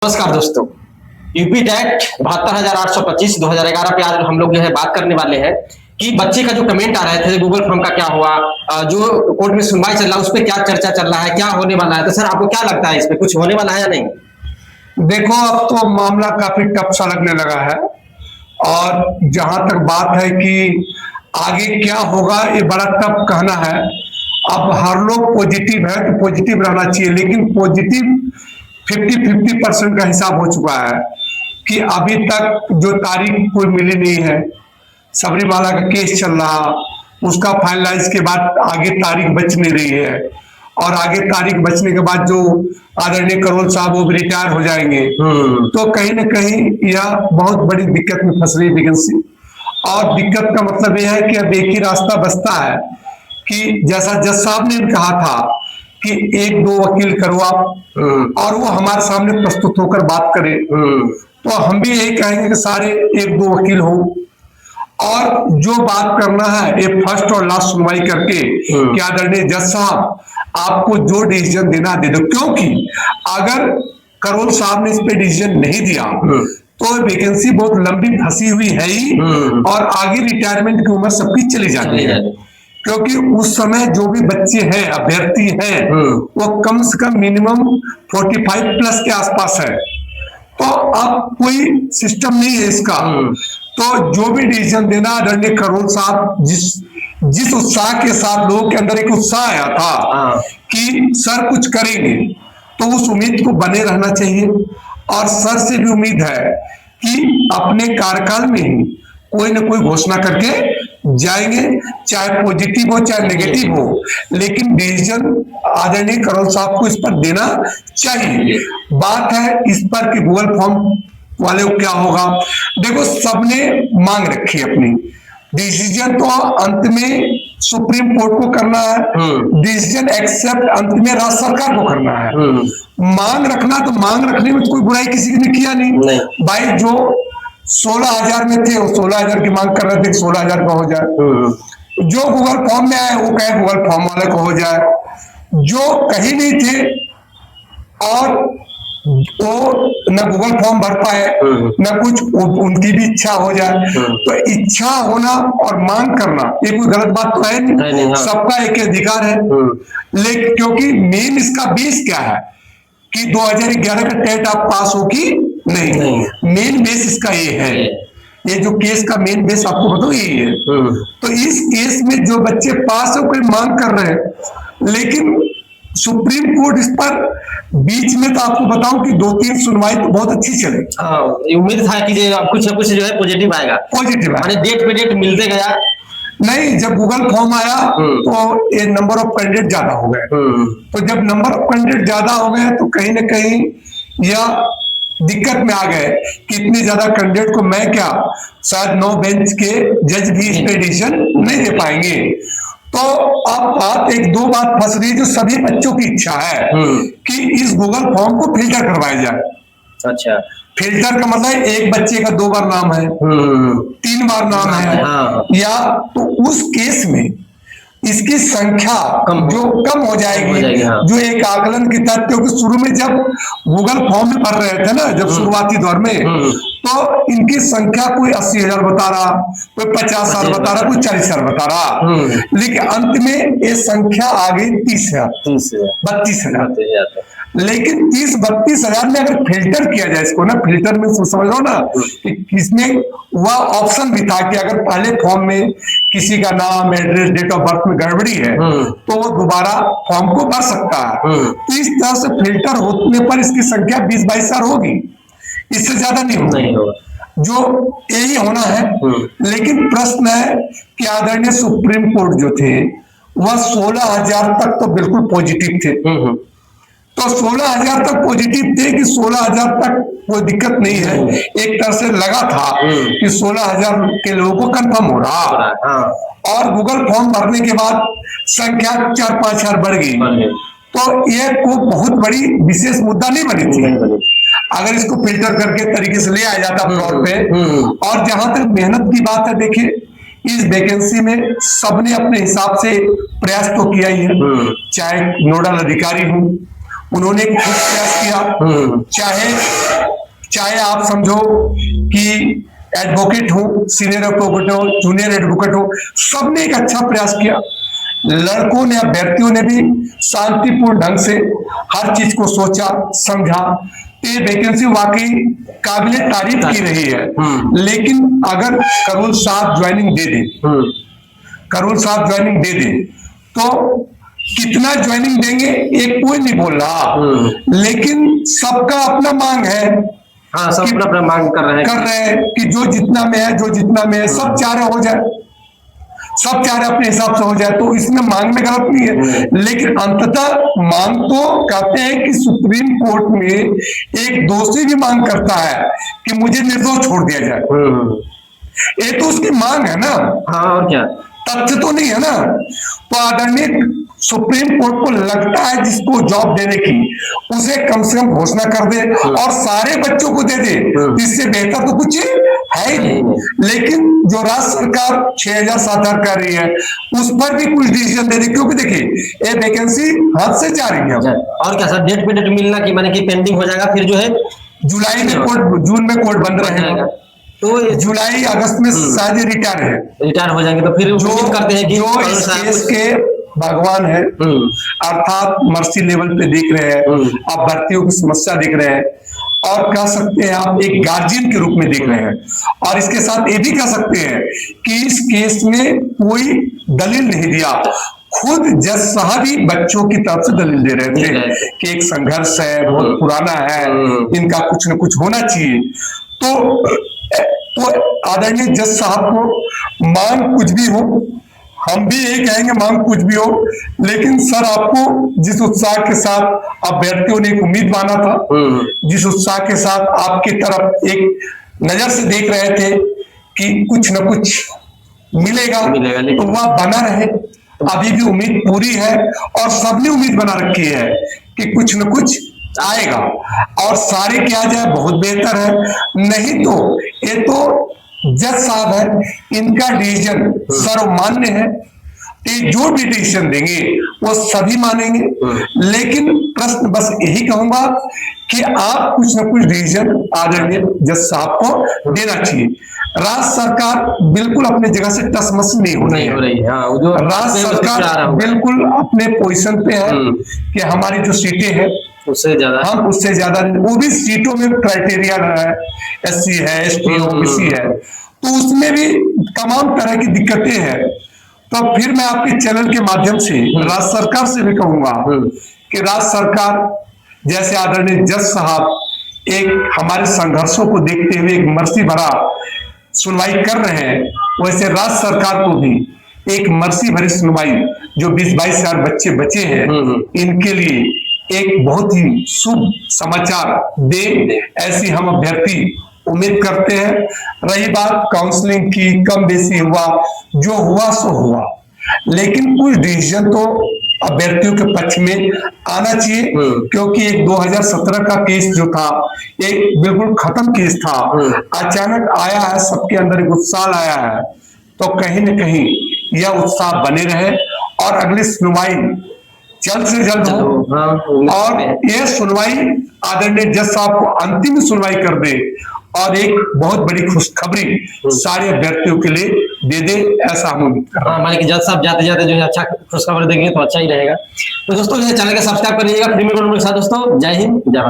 नमस्कार दोस्तों। UP TET 72,825 2011 पे आज हम लोग जो है बात करने वाले हैं कि बच्चे का जो कमेंट आ रहे थे गूगल फॉर्म का क्या हुआ, जो कोर्ट में सुनवाई चल रहा है उस पर क्या चर्चा चल रहा है, क्या होने वाला है। तो सर आपको क्या लगता है इस पे कुछ होने वाला है या नहीं? देखो, अब तो मामला काफी टफ सा लगने लगा है और जहां तक बात है कि आगे क्या होगा ये बड़ा टफ कहना है। अब हर लोग पॉजिटिव है तो पॉजिटिव रहना चाहिए, लेकिन पॉजिटिव 50-50% का हिसाब हो चुका है कि अभी तक जो तारीख कोई मिली नहीं है। सबरीमाला का केस चल रहा, उसका फाइनलाइज के बाद आगे तारीख बच नहीं रही है और आगे तारीख बचने के बाद जो आदरणीय करोल साहब वो भी रिटायर हो जाएंगे, तो कहीं ना कहीं यह बहुत बड़ी दिक्कत में फंस रही वैकेंसी। और दिक्कत का मतलब यह है कि अब एक ही रास्ता बचता है कि जैसा जज साहब ने कहा था कि 1-2 वकील करवा और वो हमारे सामने प्रस्तुत होकर बात करे, तो हम भी यही कहेंगे कि सारे 1-2 वकील हो और जो बात करना है ये फर्स्ट और लास्ट सुनवाई करके कि आदरणीय जज साहब आपको जो डिसीजन देना दे दो, क्योंकि अगर करोल साहब ने इस पे डिसीजन नहीं दिया तो वैकेंसी बहुत लंबी फंसी हुई है ही और आगे रिटायरमेंट की उम्र सबकी चली जाती है। क्योंकि उस समय जो भी बच्चे हैं, अभ्यर्थी हैं, वो कम से कम मिनिमम 45+ के आसपास है। तो अब कोई सिस्टम नहीं है इसका, तो जो भी डिसीजन देना आदरणीय करोल साहब जिस उत्साह के साथ लोगों के अंदर एक उत्साह आया था कि सर कुछ करेंगे, तो उस उम्मीद को बने रहना चाहिए। और सर से भी उम्मीद है कि अपने कार्यकाल में ही कोई ना कोई घोषणा करके जाएंगे, चाहे पॉजिटिव हो चाहे नेगेटिव हो, लेकिन डिसीजन आदरणीय करोल साहब को इस पर देना चाहिए। बात है इस पर कि गूगल फॉर्म वाले को क्या होगा। देखो, सबने मांग रखी अपनी, डिसीजन तो अंत में सुप्रीम कोर्ट को करना है, डिसीजन एक्सेप्ट अंत में राज्य सरकार को करना है। मांग रखना तो मांग रखने में तो कोई बुराई किसी ने किया नहीं। भाई जो 16,000 में थे वो 16,000 की मांग कर रहे थे 16,000 का हो जाए, जो गूगल फॉर्म में आए वो कहे गूगल फॉर्म वाले को हो जाए, जो कहीं नहीं थे और वो न गूगल फॉर्म भर पाए न कुछ, उनकी भी इच्छा हो जाए। तो इच्छा होना और मांग करना ये कोई गलत बात तो है नहीं, सबका एक अधिकार है। लेकिन क्योंकि मेन इसका बेस क्या है कि 2011 का टेट आप पास हो कि नहीं, मेन बेस इसका ये है। ये जो केस का मेन बेस आपको बताओ यही है। तो इस केस में जो बच्चे पास हो कोई मांग कर रहे हैं, लेकिन सुप्रीम कोर्ट इस पर बीच में तो आपको बताऊं कि 2-3 सुनवाई तो बहुत अच्छी चली। उम्मीद था कि कुछ ना कुछ जो है पॉजिटिव आएगा, डेट पे डेट मिलते गया। नहीं, जब गूगल फॉर्म आया तो ये नंबर ऑफ कैंडिडेट ज्यादा हो गए, तो जब नंबर ऑफ कैंडिडेट ज्यादा हो गए तो कहीं ना कहीं यह दिक्कत में आ गए कि इतने ज्यादा कैंडिडेट को मैं क्या, शायद 9 बेंच के जज भी इस पे डिसीजन नहीं दे पाएंगे। तो अब बात 1-2 बात फंस रही जो सभी बच्चों की इच्छा है कि इस गूगल फॉर्म को फिल्टर करवाया जाए। अच्छा, फिल्टर का मतलब एक बच्चे का 2 बार नाम है, 3 बार नाम है, या तो उस केस में इसकी संख्या जो कम हो जाएगी। जो एक आकलन की तथ्य, क्योंकि शुरू में जब गूगल फॉर्म में भर रहे थे ना, जब शुरुआती दौर में, तो इनकी संख्या कोई 80,000 बता रहा, कोई 50,000 बता रहा, कोई 40,000 बता रहा, लेकिन अंत में ये संख्या आ गई 30,000-32,000। लेकिन 30-32,000 में अगर फिल्टर किया जाए इसको ना, फिल्टर में समझ लो ना कि किसमें वह ऑप्शन भी था कि अगर पहले फॉर्म में किसी का नाम, एड्रेस, डेट ऑफ बर्थ में गड़बड़ी है तो वो दोबारा फॉर्म को भर सकता है। तो इस तरह से फिल्टर होने पर इसकी संख्या 20-22,000 होगी, इससे ज्यादा नहीं होगा, जो यही होना है। लेकिन प्रश्न है कि आदरणीय सुप्रीम कोर्ट जो थे वह 16,000 तक तो बिल्कुल पॉजिटिव थे। तो 16,000 तक पॉजिटिव थे कि 16,000 तक कोई दिक्कत नहीं है। एक तरह से लगा था कि 16,000 के लोगों को कंफर्म हो रहा, और गूगल फॉर्म भरने के बाद संख्या 4-5 हजार बढ़ गई, तो ये को बहुत बड़ी विशेष मुद्दा नहीं बनी थी अगर इसको फिल्टर करके तरीके से ले आया जाता फ्रॉड पे। और जहां तक मेहनत की बात है, देखिए इस वैकेंसी में सबने अपने हिसाब से प्रयास तो किया ही है, चाहे नोडल अधिकारी हूं, उन्होंने खूब प्रयास किया। चाहे आप समझो कि एडवोकेट हो, सीनियर एडवोकेट हो, जूनियर एडवोकेट हो, सबने एक अच्छा प्रयास किया। लड़कों ने, अभ्यर्थियों ने भी शांतिपूर्ण ढंग से हर चीज को सोचा, समझा। ये वैकेंसी वाकई काबिले तारीफ की रही है। लेकिन अगर करोल साहब ज्वाइनिंग दे दे, करोल साहब ज्वाइनिंग दे दे तो कितना ज्वाइनिंग देंगे एक कोई नहीं बोल रहा, लेकिन सबका अपना मांग है। हाँ, सब अपना मांग कर रहे हैं कि जो जितना में है, जो जितना में है, सब चाह रहे हो जाए, सब चाह रहे अपने हिसाब से हो जाए, तो इसमें मांग में गलत नहीं है। लेकिन अंततः मांग तो कहते हैं कि सुप्रीम कोर्ट में एक दोषी भी मांग करता है कि मुझे निर्दोष छोड़ दिया जाए। ये तो उसकी मांग है ना। हाँ, और क्या, तथ्य तो नहीं है ना। तो आदरणीय सुप्रीम कोर्ट को लगता है जिसको जॉब देने की, उसे कम से कम घोषणा कर दे और सारे बच्चों को दे दे, इससे बेहतर तो कुछ है ही नहीं। लेकिन जो राज्य सरकार 6,000 7,000 कर रही है, उस पर भी कुछ डिसीजन दे दे, क्योंकि देखिए ये वैकेंसी हद से जा रही है। और क्या सर, डेट पे डेट मिलना कि माने कि पेंडिंग हो जाएगा, फिर जो है जुलाई में कोर्ट, जून में कोर्ट बंद रहेगा, तो जुलाई अगस्त में शायद रिटायर हो जाएंगे। तो फिर जो करते हैं कि जो इस केस के भगवान है, अर्थात मर्सी लेवल पे देख रहे हैं, आप भर्तियों की समस्या देख रहे हैं, और कह सकते हैं आप एक गार्जियन के रूप में देख रहे हैं, और इसके साथ ये भी कह सकते हैं कि इस केस में कोई दलील नहीं दिया। खुद जज साहब ही बच्चों की तरफ से दलील दे रहे थे कि एक संघर्ष है, बहुत पुराना है, इनका कुछ न कुछ होना चाहिए। तो आदरणीय जज साहब को मांग कुछ भी हो, हम भी यही कहेंगे मांग कुछ भी हो, लेकिन सर आपको जिस उत्साह के साथ अभ्यर्थियों ने एक उम्मीद माना था, जिस उत्साह के साथ आपकी तरफ एक नजर से देख रहे थे कि कुछ न कुछ मिलेगा, तो वह बना रहे। अभी भी उम्मीद पूरी है और सबने उम्मीद बना रखी है कि कुछ न कुछ आएगा, और सारे क्या जाए बहुत बेहतर है। नहीं तो ये तो जज साहब है, इनका डिसीजन सर्वमान्य है, जो भी डिसीजन देंगे वो सभी मानेंगे। लेकिन प्रश्न बस यही कहूंगा कि आप कुछ न कुछ डिसीजन आदरणीय जज साहब को देना चाहिए। राज्य सरकार बिल्कुल अपनी जगह से टसमस नहीं हो रही है। राज्य सरकार बिल्कुल अपने पोजीशन पे है कि हमारी जो सीटें हैं उससे ज्यादा, हम उससे ज्यादा, वो भी सीटों में क्राइटेरिया है, SC है, ST OBC है, तो उसमें भी तमाम तरह की दिक्कतें हैं। तो फिर मैं आपके चैनल के माध्यम से राज्य सरकार से भी कहूंगा कि राज्य सरकार जैसे आदरणीय जज साहब एक हमारे संघर्षों को देखते हुए एक मर्सी भरा सुनवाई कर रहे हैं, वैसे राज्य सरकार को भी एक मर्सी भरी सुनवाई, जो 20-22 हजार बच्चे बचे हैं, इनके लिए एक बहुत ही शुभ समाचार दे, ऐसी हम अभ्यर्थी उम्मीद करते हैं। रही बात काउंसलिंग की, कम बेसी हुआ, जो हुआ सो हुआ, लेकिन कुछ डिसीजन तो अभ्यर्थियों के पक्ष में आना चाहिए, क्योंकि एक 2017 का केस जो था एक बिल्कुल खत्म केस था, अचानक आया है, सबके अंदर एक उत्साह आया है, तो कहीं न कहीं यह उत्साह बने रहे और अगली सुनवाई जल्द से जल्द हो, और यह सुनवाई आदरणीय जज साहब को अंतिम सुनवाई कर दे और एक बहुत बड़ी खुशखबरी सारे अभ्यर्थियों के लिए दे दे, ऐसा हम उम्मीद कर रहे हैं। मान लीजिए जज साहब जाते जाते जो है अच्छा खुशखबरी देंगे तो अच्छा ही रहेगा। तो दोस्तों चैनल को सब्सक्राइब करिएगा फ्री में के साथ। दोस्तों जय हिंद, जय भारत।